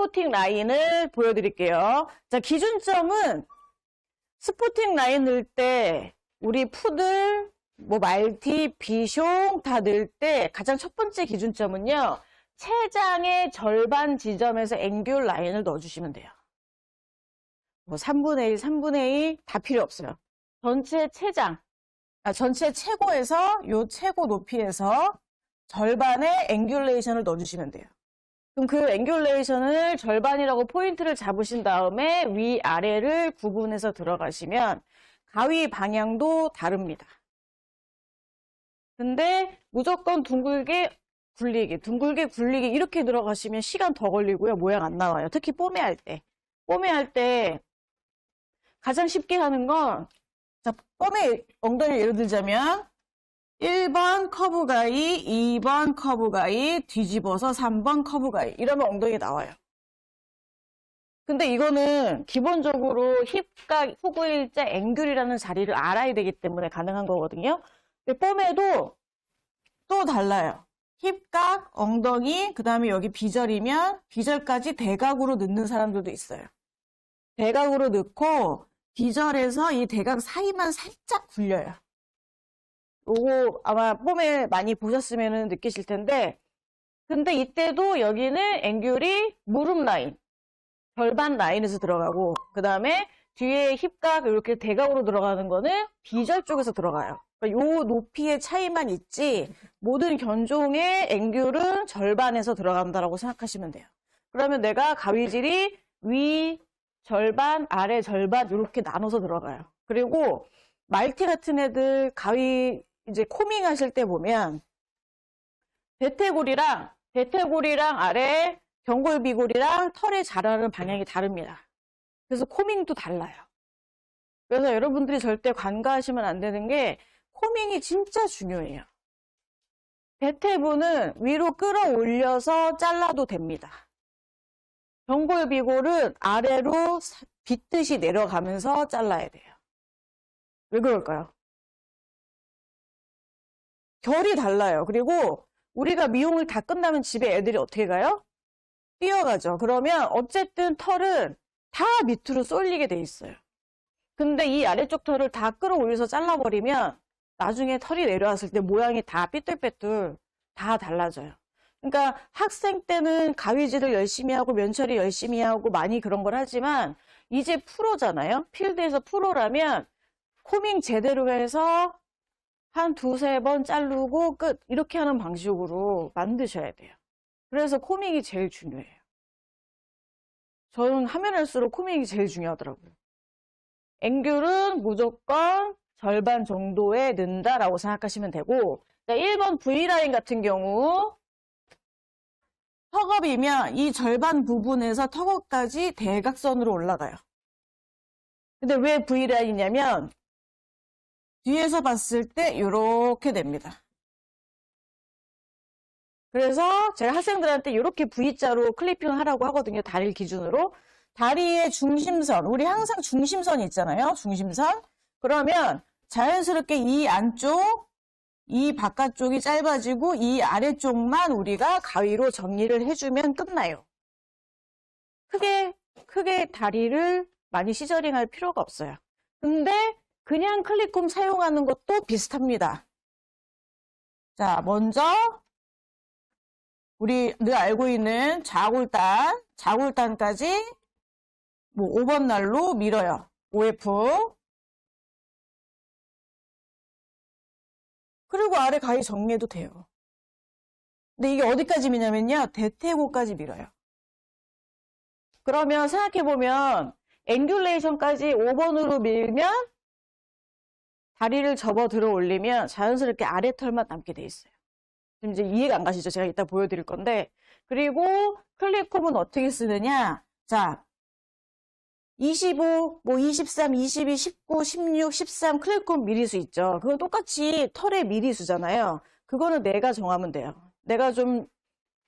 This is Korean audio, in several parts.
스포팅 라인을 보여드릴게요. 자, 기준점은 스포팅 라인 넣을 때 우리 푸들, 뭐 말티, 비숑 다 넣을 때 가장 첫 번째 기준점은요. 체장의 절반 지점에서 앵귤 라인을 넣어주시면 돼요. 뭐 3분의 1, 3분의 2 다 필요 없어요. 전체 체장, 전체 최고에서 요 최고 높이에서 절반의 앵귤레이션을 넣어주시면 돼요. 그럼 그 앵귤레이션을 절반이라고 포인트를 잡으신 다음에 위아래를 구분해서 들어가시면 가위 방향도 다릅니다. 근데 무조건 둥글게 굴리기 이렇게 들어가시면 시간 더 걸리고요. 모양 안 나와요. 특히 뽀매할 때. 뽀매할 때 가장 쉽게 하는 건, 자, 뽀매 엉덩이 예를 들자면 1번 커브 가위, 2번 커브 가위, 뒤집어서 3번 커브 가위. 이러면 엉덩이 나와요. 근데 이거는 기본적으로 힙각 후구일자 앵귤이라는 자리를 알아야 되기 때문에 가능한 거거든요. 근데 뽀매도 또 달라요. 힙각, 엉덩이, 그 다음에 여기 비절이면 비절까지 대각으로 넣는 사람들도 있어요. 대각으로 넣고 비절에서 이 대각 사이만 살짝 굴려요. 요거 아마 뽀매 많이 보셨으면 느끼실 텐데, 근데 이때도 여기는 앵귤이 무릎 라인, 절반 라인에서 들어가고, 그 다음에 뒤에 힙각 이렇게 대각으로 들어가는 거는 비절 쪽에서 들어가요. 그러니까 요 높이의 차이만 있지 모든 견종의 앵귤은 절반에서 들어간다라고 생각하시면 돼요. 그러면 내가 가위질이 위 절반, 아래 절반 이렇게 나눠서 들어가요. 그리고 말티 같은 애들 가위 이제 코밍 하실 때 보면 대퇴골이랑 아래 경골비골이랑 털의 자라는 방향이 다릅니다. 그래서 코밍도 달라요. 그래서 여러분들이 절대 간과하시면 안 되는 게 코밍이 진짜 중요해요. 대퇴부는 위로 끌어올려서 잘라도 됩니다. 경골비골은 아래로 빗듯이 내려가면서 잘라야 돼요. 왜 그럴까요? 결이 달라요. 그리고 우리가 미용을 다 끝나면 집에 애들이 어떻게 가요? 뛰어가죠. 그러면 어쨌든 털은 다 밑으로 쏠리게 돼 있어요. 근데 이 아래쪽 털을 다 끌어올려서 잘라버리면 나중에 털이 내려왔을 때 모양이 다 삐뚤빼뚤 다 달라져요. 그러니까 학생 때는 가위질을 열심히 하고 면처리 열심히 하고 많이 그런 걸 하지만 이제 프로잖아요. 필드에서 프로라면 코밍 제대로 해서 한 두세 번 자르고 끝 이렇게 하는 방식으로 만드셔야 돼요. 그래서 코밍이 제일 중요해요. 저는 하면 할수록 코밍이 제일 중요하더라고요. 앵귤은 무조건 절반 정도에 넣는다라고 생각하시면 되고, 자, 1번 V라인 같은 경우 턱업이면 이 절반 부분에서 턱업까지 대각선으로 올라가요. 근데 왜 V라인이냐면 뒤에서 봤을 때 이렇게 됩니다. 그래서 제가 학생들한테 이렇게 V자로 클리핑을 하라고 하거든요. 다리를 기준으로. 다리의 중심선, 우리 항상 중심선이 있잖아요. 중심선. 그러면 자연스럽게 이 안쪽, 이 바깥쪽이 짧아지고 이 아래쪽만 우리가 가위로 정리를 해주면 끝나요. 크게 다리를 많이 시저링할 필요가 없어요. 근데 그냥 클리콤 사용하는 것도 비슷합니다. 자, 먼저 우리 늘 알고 있는 자골단까지 뭐 5번 날로 밀어요. OF. 그리고 아래 가위 정리해도 돼요. 근데 이게 어디까지 미냐면요. 대퇴고까지 밀어요. 그러면 생각해보면 앵귤레이션까지 5번으로 밀면 다리를 접어 들어 올리면 자연스럽게 아래 털만 남게 돼 있어요. 지금 이제 이해가 안 가시죠? 제가 이따 보여드릴 건데. 그리고 클리콤은 어떻게 쓰느냐. 자, 25, 뭐 23, 22, 19, 16, 13 클리콤 미리수 있죠. 그거 똑같이 털의 미리수잖아요. 그거는 내가 정하면 돼요. 내가 좀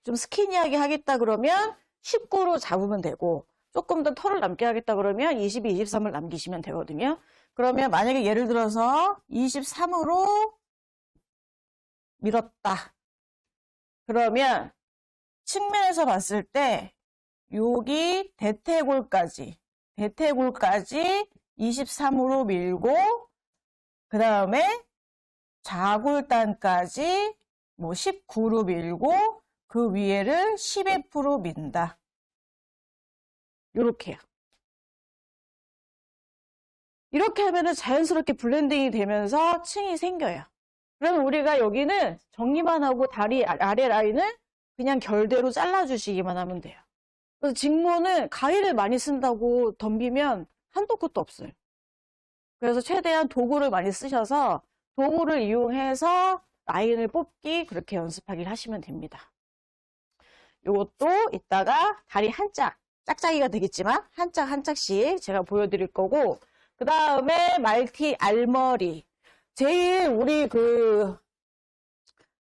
스키니하게 하겠다 그러면 19로 잡으면 되고, 조금 더 털을 남게 하겠다 그러면 22, 23을 남기시면 되거든요. 그러면 만약에 예를 들어서 23으로 밀었다. 그러면 측면에서 봤을 때 여기 대퇴골까지 23으로 밀고, 그 다음에 좌골단까지 뭐 19로 밀고, 그 위에를 10F로 민다. 요렇게요. 이렇게 하면은 자연스럽게 블렌딩이 되면서 층이 생겨요. 그러면 우리가 여기는 정리만 하고 다리 아래 라인을 그냥 결대로 잘라주시기만 하면 돼요. 그래서 직모는 가위를 많이 쓴다고 덤비면 한도 끝도 없어요. 그래서 최대한 도구를 많이 쓰셔서 도구를 이용해서 라인을 뽑기 그렇게 연습하기를 하시면 됩니다. 요것도 이따가 다리 한 짝, 짝짝이가 되겠지만 한 짝 한 짝씩 제가 보여드릴 거고, 그 다음에 말티 알머리. 제일 우리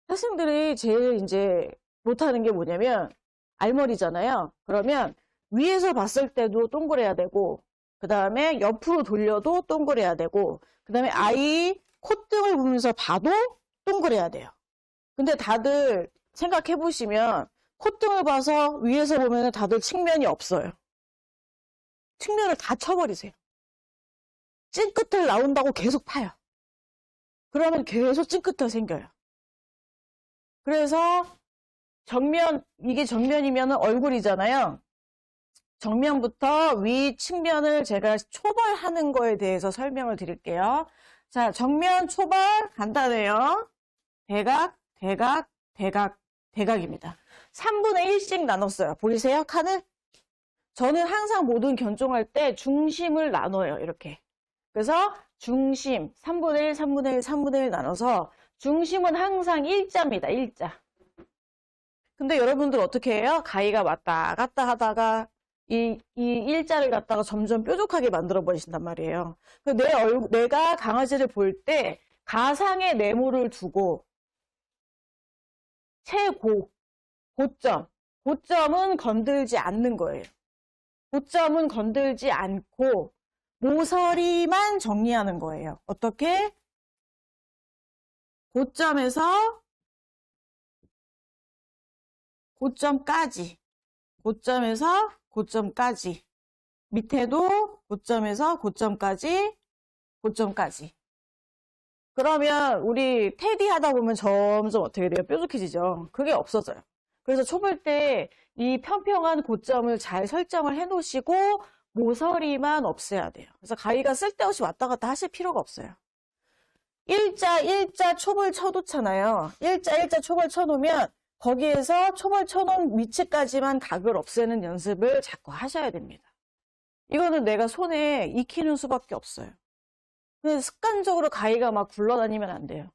학생들이 제일 이제 못하는 게 뭐냐면 알머리잖아요. 그러면 위에서 봤을 때도 동그래야 되고, 그 다음에 옆으로 돌려도 동그래야 되고, 그 다음에 아이 콧등을 보면서 봐도 동그래야 돼요. 근데 다들 생각해 보시면 콧등을 봐서 위에서 보면 다들 측면이 없어요. 측면을 다 쳐버리세요. 찐끝을 나온다고 계속 파요. 그러면 계속 찐끝이 생겨요. 그래서 이게 정면이면 얼굴이잖아요. 정면부터 위 측면을 제가 초벌하는 거에 대해서 설명을 드릴게요. 자, 정면 초벌 간단해요. 대각, 대각, 대각, 대각입니다. 3분의 1씩 나눴어요. 보이세요? 칸을? 저는 항상 모든 견종할 때 중심을 나눠요. 이렇게. 그래서 중심, 3분의 1, 3분의 1, 3분의 1 나눠서 중심은 항상 일자입니다. 일자. 근데 여러분들 어떻게 해요? 가위가 왔다 갔다 하다가 이 일자를 갖다가 점점 뾰족하게 만들어 버리신단 말이에요. 내가 강아지를 볼 때 가상의 네모를 두고 고점은 건들지 않는 거예요. 고점은 건들지 않고 모서리만 정리하는 거예요. 어떻게? 고점에서 고점까지, 고점에서 고점까지, 밑에도 고점에서 고점까지, 고점까지. 그러면 우리 테디 하다 보면 점점 어떻게 돼요? 뾰족해지죠? 그게 없어져요. 그래서 초볼 때 이 평평한 고점을 잘 설정을 해 놓으시고 모서리만 없애야 돼요. 그래서 가위가 쓸데없이 왔다 갔다 하실 필요가 없어요. 일자 촉을 쳐놓잖아요. 일자 촉을 쳐놓으면 거기에서 촉을 쳐놓은 위치까지만 각을 없애는 연습을 자꾸 하셔야 됩니다. 이거는 내가 손에 익히는 수밖에 없어요. 근데 습관적으로 가위가 막 굴러다니면 안 돼요.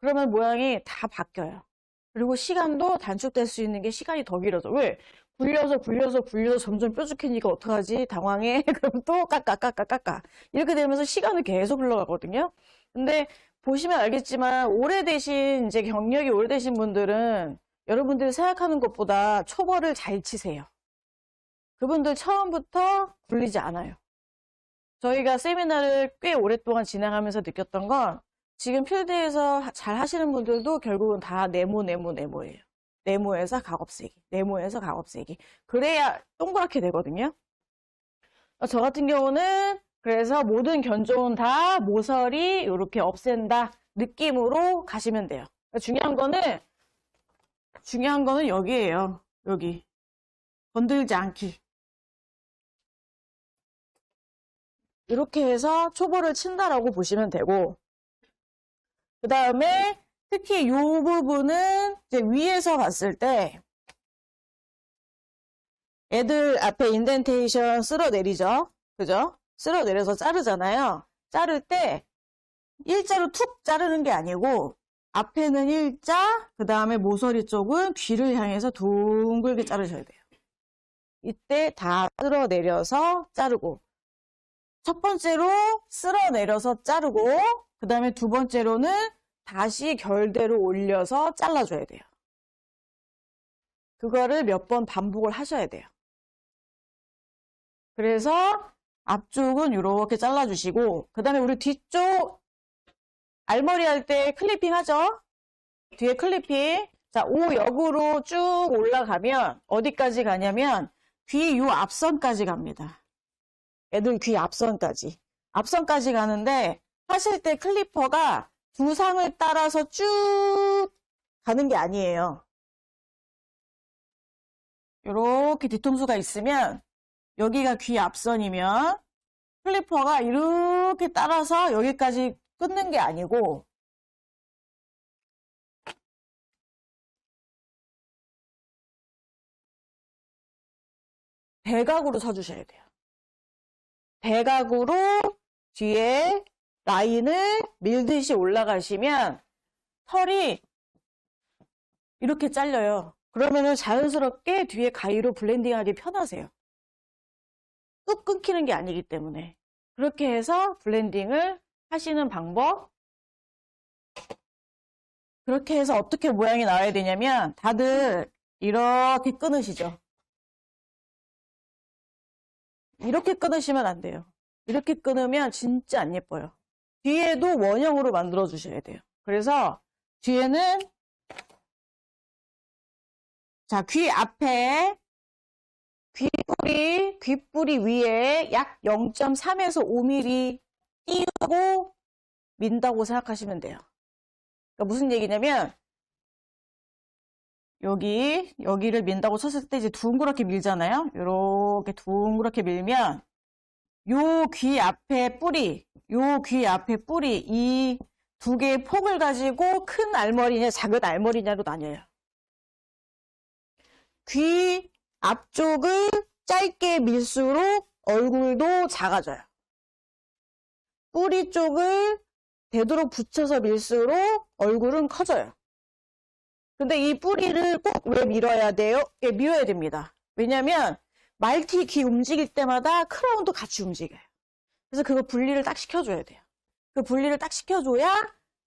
그러면 모양이 다 바뀌어요. 그리고 시간도 단축될 수 있는 게 시간이 더 길어져. 왜? 굴려서 점점 뾰족해지니까 어떡하지? 당황해. 그럼 또 깎아. 이렇게 되면서 시간이 계속 흘러가거든요. 근데 보시면 알겠지만 이제 경력이 오래되신 분들은 여러분들이 생각하는 것보다 초벌을 잘 치세요. 그분들 처음부터 굴리지 않아요. 저희가 세미나를 꽤 오랫동안 진행하면서 느꼈던 건 지금 필드에서 잘 하시는 분들도 결국은 다 네모예요. 네모에서 각 없애기. 그래야 동그랗게 되거든요. 저 같은 경우는 그래서 모든 견종은 다 모서리 이렇게 없앤다 느낌으로 가시면 돼요. 중요한 거는 여기예요. 여기. 건들지 않기. 이렇게 해서 초보를 친다라고 보시면 되고, 그 다음에 특히 이 부분은 이제 위에서 봤을 때 애들 앞에 인덴테이션 쓸어내리죠. 그죠? 쓸어내려서 자르잖아요. 자를 때 일자로 툭 자르는 게 아니고 앞에는 일자, 그 다음에 모서리 쪽은 귀를 향해서 둥글게 자르셔야 돼요. 이때 다 쓸어내려서 자르고, 첫 번째로 쓸어내려서 자르고, 그 다음에 두 번째로는 다시 결대로 올려서 잘라줘야 돼요. 그거를 몇 번 반복을 하셔야 돼요. 그래서 앞쪽은 이렇게 잘라주시고, 그 다음에 우리 뒤쪽 알머리 할 때 클리핑 하죠? 뒤에 클리핑. 자, 5역으로 쭉 올라가면 어디까지 가냐면 귀 요 앞선까지 갑니다. 애들 귀 앞선까지. 앞선까지 가는데 하실 때 클리퍼가 두상을 따라서 쭉 가는 게 아니에요. 이렇게 뒤통수가 있으면 여기가 귀 앞선이면 클리퍼가 이렇게 따라서 여기까지 끊는 게 아니고 대각으로 서주셔야 돼요. 대각으로 뒤에 라인을 밀듯이 올라가시면 털이 이렇게 잘려요. 그러면은 자연스럽게 뒤에 가위로 블렌딩하기 편하세요. 뚝 끊기는 게 아니기 때문에. 그렇게 해서 블렌딩을 하시는 방법. 그렇게 해서 어떻게 모양이 나와야 되냐면 다들 이렇게 끊으시죠. 이렇게 끊으시면 안 돼요. 이렇게 끊으면 진짜 안 예뻐요. 뒤에도 원형으로 만들어 주셔야 돼요. 그래서 뒤에는 자, 귀 앞에 귓뿌리 위에 약 0.3에서 5mm 띄우고 민다고 생각하시면 돼요. 그러니까 무슨 얘기냐면 여기를 민다고 쳤을 때 이제 둥그렇게 밀잖아요. 이렇게 둥그렇게 밀면 요 귀 앞에 뿌리 이 두 개의 폭을 가지고 큰 알머리냐 작은 알머리냐로 나뉘어요. 귀 앞쪽을 짧게 밀수록 얼굴도 작아져요. 뿌리 쪽을 되도록 붙여서 밀수록 얼굴은 커져요. 근데 이 뿌리를 꼭 왜 밀어야 돼요? 예, 밀어야 됩니다. 왜냐면 말티 귀 움직일 때마다 크라운도 같이 움직여요. 그래서 그거 분리를 딱 시켜줘야 돼요. 그 분리를 딱 시켜줘야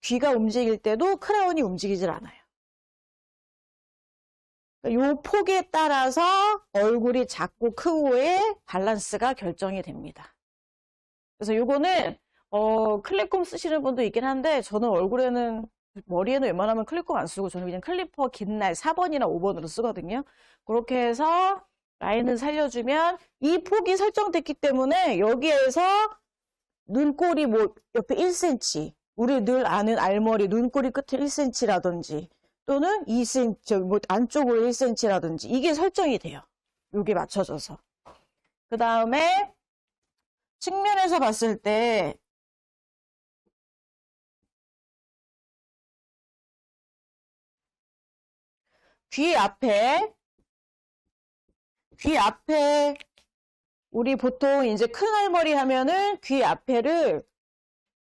귀가 움직일 때도 크라운이 움직이질 않아요. 요 폭에 따라서 얼굴이 작고 크고의 밸런스가 결정이 됩니다. 그래서 요거는 클립콤 쓰시는 분도 있긴 한데 저는 머리에는 웬만하면 클립콤 안 쓰고 저는 그냥 클리퍼 긴 날 4번이나 5번으로 쓰거든요. 그렇게 해서 라인을 살려주면 이 폭이 설정됐기 때문에 여기에서 눈꼬리 뭐 옆에 1cm 우리 늘 아는 알머리 눈꼬리 끝에 1cm라든지 또는 2cm 뭐 안쪽으로 1cm라든지 이게 설정이 돼요. 여기 맞춰져서. 그 다음에 측면에서 봤을 때 귀 앞에 우리 보통 이제 큰 알머리 하면은 귀 앞에를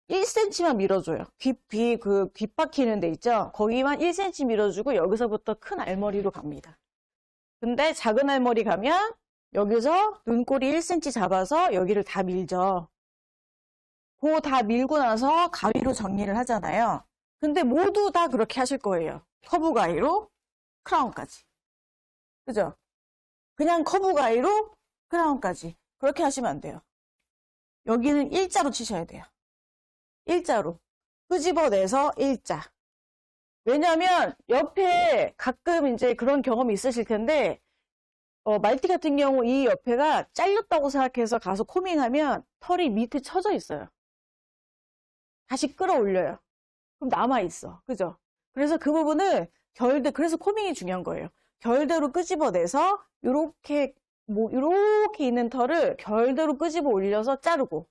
1cm만 밀어줘요. 귀 박히는 데 있죠? 거기만 1cm 밀어주고 여기서부터 큰 알머리로 갑니다. 근데 작은 알머리 가면 여기서 눈꼬리 1cm 잡아서 여기를 다 밀죠. 그거 다 밀고 나서 가위로 정리를 하잖아요. 근데 모두 다 그렇게 하실 거예요. 커브 가위로 크라운까지. 그죠? 그냥 커브 가위로 크라운까지. 그렇게 하시면 안 돼요. 여기는 일자로 치셔야 돼요. 일자로. 끄집어내서 일자. 왜냐면 옆에 가끔 이제 그런 경험이 있으실 텐데 말티 같은 경우 이 옆에가 잘렸다고 생각해서 가서 코밍하면 털이 밑에 쳐져 있어요. 다시 끌어올려요. 그럼 남아있어. 그죠? 그래서 그 부분을 그래서 코밍이 중요한 거예요. 결대로 끄집어내서 요렇게 있는 털을 결대로 끄집어 올려서 자르고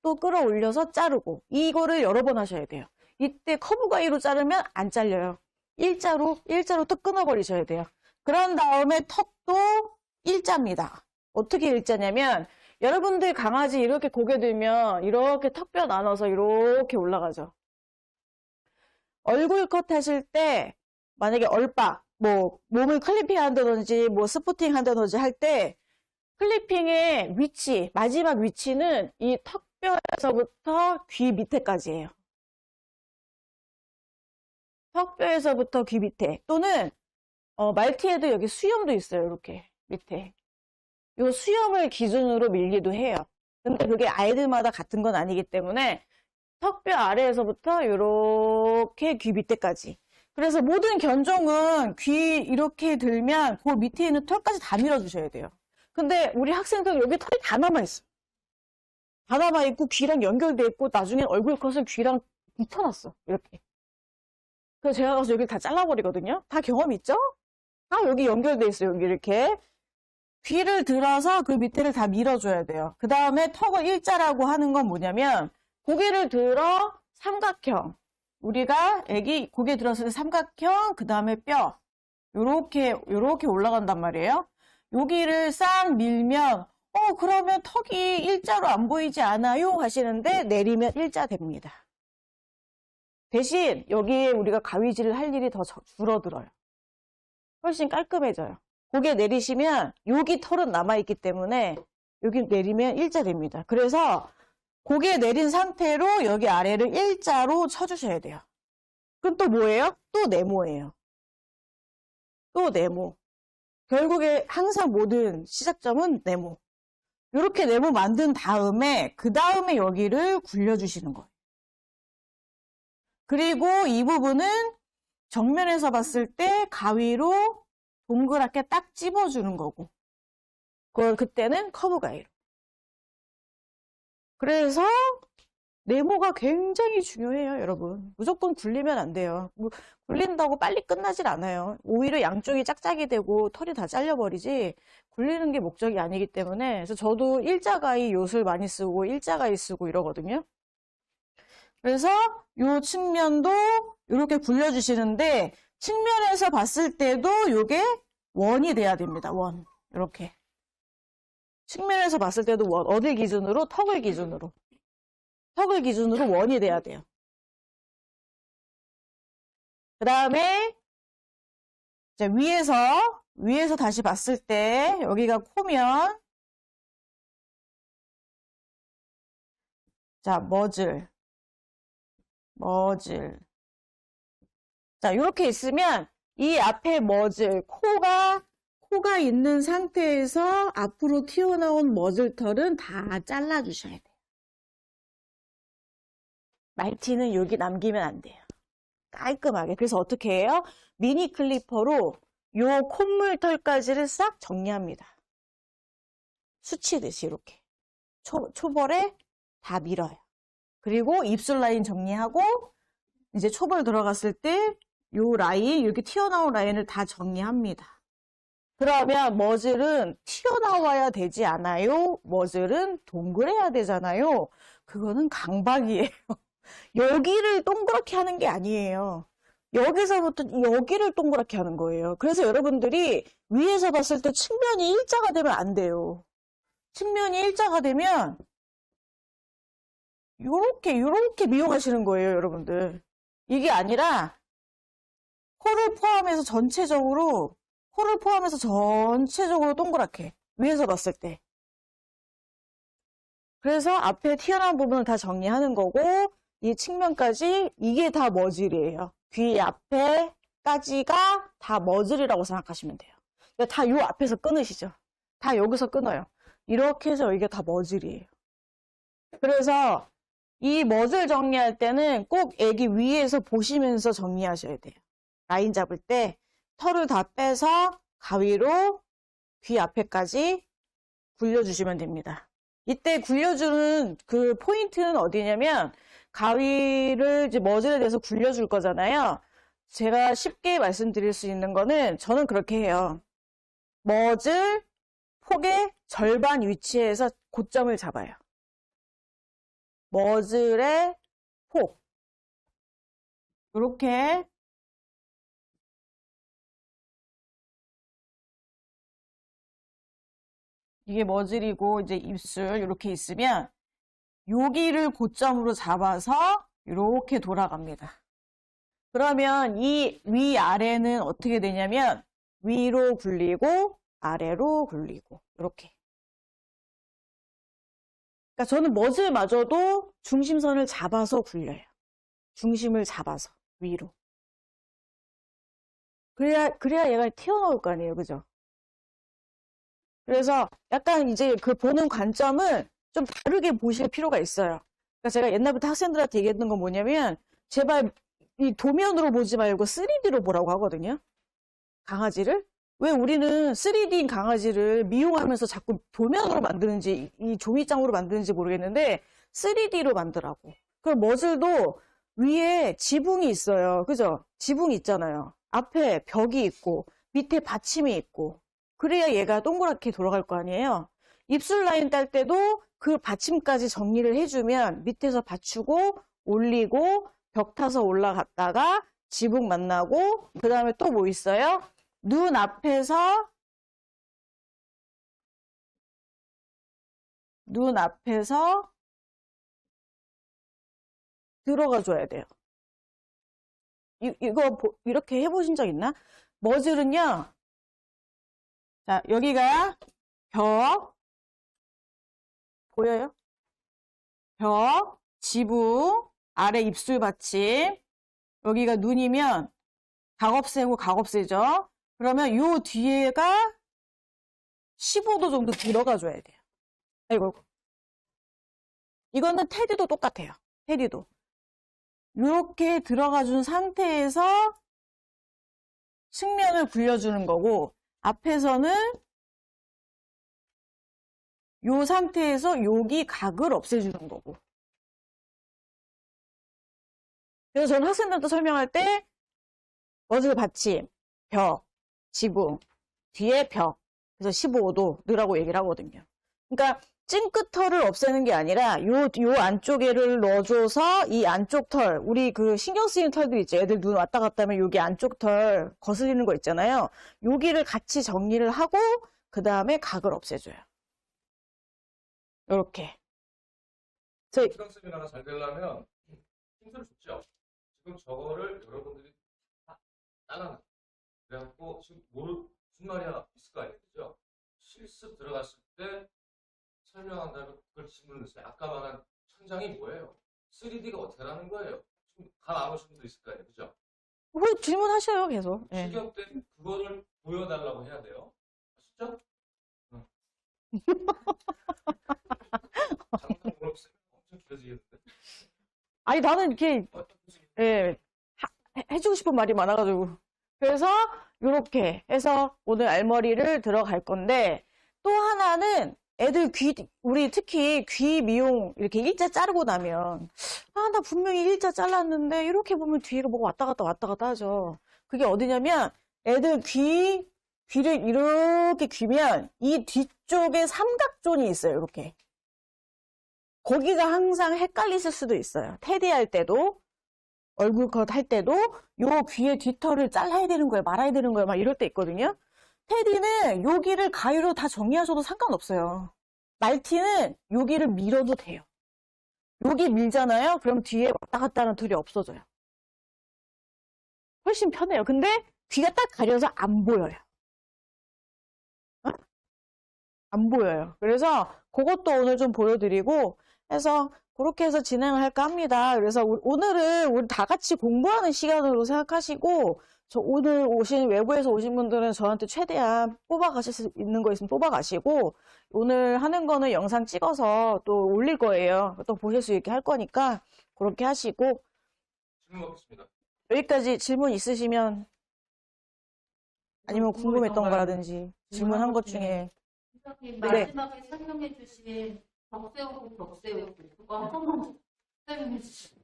또 끌어올려서 자르고 이거를 여러 번 하셔야 돼요. 이때 커브 가위로 자르면 안 잘려요. 일자로 또 끊어버리셔야 돼요. 그런 다음에 턱도 일자입니다. 어떻게 일자냐면 여러분들 강아지 이렇게 고개 들면 이렇게 턱뼈 나눠서 이렇게 올라가죠. 얼굴 컷 하실 때 만약에 얼빡 뭐 몸을 클리핑 한다든지 뭐 스포팅 한다든지 할 때 클리핑의 위치 마지막 위치는 이 턱뼈에서부터 귀 밑에까지예요. 턱뼈에서부터 귀 밑에 또는 말티에도 여기 수염도 있어요. 이렇게 밑에 이 수염을 기준으로 밀기도 해요. 근데 그게 아이들마다 같은 건 아니기 때문에 턱뼈 아래에서부터 이렇게 귀 밑에까지. 그래서 모든 견종은 귀 이렇게 들면 그 밑에 있는 털까지 다 밀어주셔야 돼요. 근데 우리 학생들 여기 털이 다 남아있어. 다 남아있고 귀랑 연결돼 있고 나중에 얼굴 컷을 귀랑 붙여놨어. 이렇게. 그래서 제가 가서 여기를 다 잘라버리거든요. 다 경험 있죠? 다 여기 연결돼 있어요. 여기 이렇게. 귀를 들어서 그 밑에를 다 밀어줘야 돼요. 그 다음에 턱을 일자라고 하는 건 뭐냐면 고개를 들어 삼각형. 우리가 애기 고개 들었을 때 삼각형, 그 다음에 뼈. 요렇게 올라간단 말이에요. 여기를 싹 밀면 그러면 턱이 일자로 안 보이지 않아요? 하시는데 내리면 일자 됩니다. 대신 여기에 우리가 가위질을 할 일이 더 줄어들어요. 훨씬 깔끔해져요. 고개 내리시면 여기 털은 남아있기 때문에 여기 내리면 일자 됩니다. 그래서 고개 내린 상태로 여기 아래를 일자로 쳐주셔야 돼요. 그럼 또 뭐예요? 또 네모예요. 또 네모. 결국에 항상 모든 시작점은 네모. 이렇게 네모 만든 다음에 그 다음에 여기를 굴려주시는 거예요. 그리고 이 부분은 정면에서 봤을 때 가위로 동그랗게 딱 찝어주는 거고 그걸 그때는 커브 가위로. 그래서 네모가 굉장히 중요해요, 여러분. 무조건 굴리면 안 돼요. 굴린다고 빨리 끝나질 않아요. 오히려 양쪽이 짝짝이 되고 털이 다 잘려버리지 굴리는 게 목적이 아니기 때문에. 그래서 저도 일자가위 요술 많이 쓰고 일자가위 쓰고 이러거든요. 그래서 요 측면도 이렇게 굴려주시는데 측면에서 봤을 때도 요게 원이 돼야 됩니다. 원. 이렇게. 측면에서 봤을 때도 원. 어딜 기준으로? 턱을 기준으로. 턱을 기준으로 원이 돼야 돼요. 그 다음에 이제 위에서 다시 봤을 때 여기가 코면 자, 머즐. 자, 이렇게 있으면 이 앞에 머즐, 코가 있는 상태에서 앞으로 튀어나온 머즐털은 다 잘라주셔야 돼요. 말티는 여기 남기면 안 돼요. 깔끔하게. 그래서 어떻게 해요? 미니 클리퍼로 요 콧물털까지를 싹 정리합니다. 수치듯이 이렇게. 초벌에 다 밀어요. 그리고 입술 라인 정리하고 이제 초벌 들어갔을 때 요 라인, 이렇게 튀어나온 라인을 다 정리합니다. 그러면 머즐은 튀어나와야 되지 않아요? 머즐은 동그래야 되잖아요. 그거는 강박이에요. 여기를 동그랗게 하는 게 아니에요. 여기서부터 여기를 동그랗게 하는 거예요. 그래서 여러분들이 위에서 봤을 때 측면이 일자가 되면 안 돼요. 측면이 일자가 되면 요렇게 미용하시는 거예요, 여러분들. 이게 아니라 코를 포함해서 전체적으로 동그랗게 위에서 봤을 때. 그래서 앞에 튀어나온 부분을 다 정리하는 거고 이 측면까지 이게 다 머즐이에요. 귀 앞에까지가 다 머즐이라고 생각하시면 돼요. 다 요 앞에서 끊으시죠. 다 여기서 끊어요. 이렇게 해서 이게 다 머즐이에요. 그래서 이 머즐 정리할 때는 꼭 애기 위에서 보시면서 정리하셔야 돼요. 라인 잡을 때 털을 다 빼서 가위로 귀 앞에까지 굴려주시면 됩니다. 이때 굴려주는 그 포인트는 어디냐면 가위를 이제 머즐에 대해서 굴려줄 거잖아요. 제가 쉽게 말씀드릴 수 있는 거는 저는 그렇게 해요. 머즐 폭의 절반 위치에서 고점을 잡아요. 머즐의 폭. 이렇게 이게 머즐이고 이제 입술 이렇게 있으면 여기를 고점으로 잡아서 이렇게 돌아갑니다. 그러면 이 위아래는 어떻게 되냐면 위로 굴리고 아래로 굴리고 이렇게. 그러니까 저는 머즐마저도 중심선을 잡아서 굴려요. 중심을 잡아서 위로. 그래야 얘가 튀어나올 거 아니에요, 그죠? 그래서 약간 이제 그 보는 관점은 좀 다르게 보실 필요가 있어요. 그러니까 제가 옛날부터 학생들한테 얘기했던 건 뭐냐면 제발 이 도면으로 보지 말고 3D로 보라고 하거든요. 강아지를. 왜 우리는 3D인 강아지를 미용하면서 자꾸 도면으로 만드는지, 이 종이장으로 만드는지 모르겠는데, 3D로 만들라고. 그럼 머즐도 위에 지붕이 있어요. 그죠? 지붕이 있잖아요. 앞에 벽이 있고, 밑에 받침이 있고, 그래야 얘가 동그랗게 돌아갈 거 아니에요? 입술 라인 딸 때도 그 받침까지 정리를 해주면 밑에서 받치고, 올리고, 벽 타서 올라갔다가, 지붕 만나고, 그 다음에 또 뭐 있어요? 눈 앞에서 들어가 줘야 돼요. 이거 이렇게 해보신 적 있나? 머즐은요, 자, 여기가 벽, 보여요? 벽, 지붕, 아래 입술 받침, 여기가 눈이면 각업새고 각업새죠? 그러면 요 뒤에가 15도 정도 들어가 줘야 돼요. 아이고. 이거는 테디도 똑같아요. 테디도. 이렇게 들어가 준 상태에서 측면을 굴려주는 거고, 앞에서는 요 상태에서 여기 각을 없애주는 거고. 그래서 저는 학생들한테 설명할 때 머즐 받침, 벽, 지붕, 뒤에 벽, 그래서 15도 넣으라고 얘기를 하거든요. 그러니까 찡긋 털을 없애는 게 아니라 요 안쪽에를 넣어줘서 이 안쪽 털, 우리 그 신경 쓰이는 털들 있죠. 애들 눈 왔다 갔다 하면 여기 안쪽 털 거슬리는 거 있잖아요. 여기를 같이 정리를 하고 그 다음에 각을 없애줘요. 요렇게. 시각 세미나가 잘 되려면 힌트를 줬죠. 지금 저거를 여러분들이 다 따라놔. 그래갖고 지금 무슨 말이야 있을 거 아니겠죠? 실습 들어갔을 때 설명한다면 그걸 질문을 했어요. 아까 말한 천장이 뭐예요? 3D가 어떻게 하는 거예요? 지금 감 안 오신 분도 있을 거 아니에요. 그죠? 뭐 질문하셔요, 계속. 네. 시경 때 그거를 보여달라고 해야 돼요. 아시죠? 응. 장난 물어보세요. 엄청 길어지겠는데. 아니, 나는 이렇게, 예, 해주고 싶은 말이 많아가지고. 그래서, 요렇게 해서 오늘 알머리를 들어갈 건데, 또 하나는 애들 우리 특히 귀 미용 이렇게 일자 자르고 나면, 나 분명히 일자 잘랐는데, 이렇게 보면 뒤가 뭐가 왔다 갔다 하죠. 그게 어디냐면, 애들 귀를 이렇게 귀면, 이 뒤쪽에 삼각존이 있어요, 이렇게. 거기가 항상 헷갈리실 수도 있어요. 테디 할 때도, 얼굴컷 할 때도, 요 귀의 뒤털을 잘라야 되는 거예요, 말아야 되는 거예요, 막 이럴 때 있거든요. 테디는 여기를 가위로 다 정리하셔도 상관없어요. 말티는 여기를 밀어도 돼요. 여기 밀잖아요? 그럼 뒤에 왔다 갔다 하는 털이 없어져요. 훨씬 편해요. 근데 귀가 딱 가려서 안 보여요. 어? 안 보여요. 그래서 그것도 오늘 좀 보여드리고 해서 그렇게 해서 진행을 할까 합니다. 그래서 오늘은 우리 다 같이 공부하는 시간으로 생각하시고 저 오늘 외부에서 오신 분들은 저한테 최대한 뽑아가실 수 있는 거 있으면 뽑아가시고 오늘 하는 거는 영상 찍어서 또 올릴 거예요. 또 보실 수 있게 할 거니까 그렇게 하시고 질문 받겠습니다. 여기까지 질문 있으시면 아니면 궁금했던 거라든지 질문한 것 중에 선생님, 마지막에 설명해 주신 벽세우고 벽세우고 그거 한 번만 설명해 주시죠.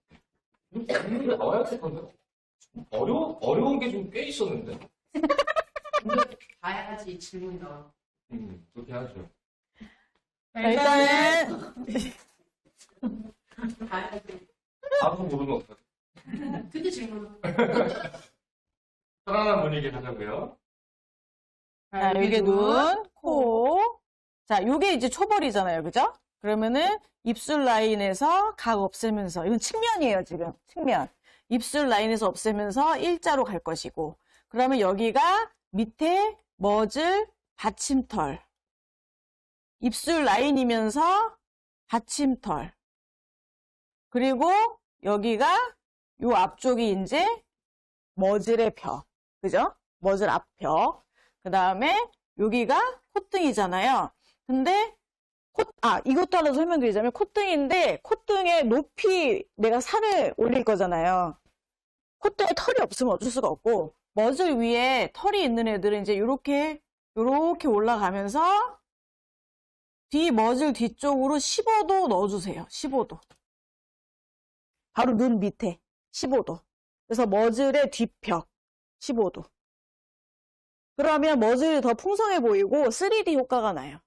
질문이 나와야 될 건데. 어려운 게 좀 꽤 있었는데. 근데 봐야지 질문이 나와. 그렇게 하죠. 일단은 봐야지. 아무도 모르면 어떡해. 그게 질문. 편안한 분위기 하자고요. 자, 여기 눈, 코. 자, 요게 이제 초벌이잖아요. 그죠? 그러면은 입술 라인에서 각 없애면서 이건 측면이에요, 지금. 측면. 입술 라인에서 없애면서 일자로 갈 것이고. 그러면 여기가 밑에 머즐 받침털. 입술 라인이면서 받침털. 그리고 여기가 요 앞쪽이 이제 머즐의 벽. 그죠? 머즐 앞벽. 그 다음에 여기가 콧등이잖아요. 근데 이것도 하나 설명드리자면 콧등인데 콧등에 높이 내가 살을 올릴 거잖아요. 콧등에 털이 없으면 어쩔 수가 없고 머즐 위에 털이 있는 애들은 이제 요렇게 올라가면서 뒤 머즐 뒤쪽으로 15도 넣어주세요. 15도. 바로 눈 밑에 15도. 그래서 머즐의 뒷벽 15도. 그러면 머즐이 더 풍성해 보이고 3D 효과가 나요.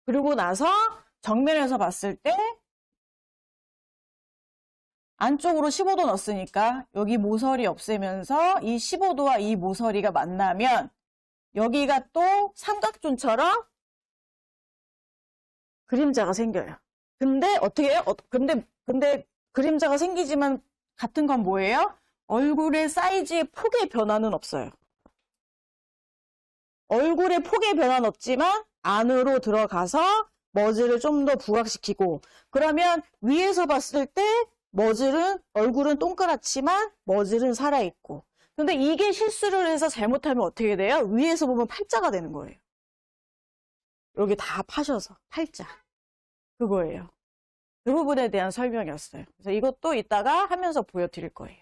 그리고 나서 정면에서 봤을 때 안쪽으로 15도 넣었으니까 여기 모서리 없애면서 이 15도와 이 모서리가 만나면 여기가 또 삼각존처럼 그림자가 생겨요. 근데 어떻게 해요? 근데 그림자가 생기지만 같은 건 뭐예요? 얼굴의 사이즈의 폭의 변화는 없어요. 얼굴의 폭의 변화는 없지만 안으로 들어가서 머즐을 좀 더 부각시키고, 그러면 위에서 봤을 때 얼굴은 동그랗지만 머즐은 살아있고. 근데 이게 실수를 해서 잘못하면 어떻게 돼요? 위에서 보면 팔자가 되는 거예요. 여기 다 파셔서 팔자. 그거예요. 그 부분에 대한 설명이었어요. 그래서 이것도 이따가 하면서 보여드릴 거예요.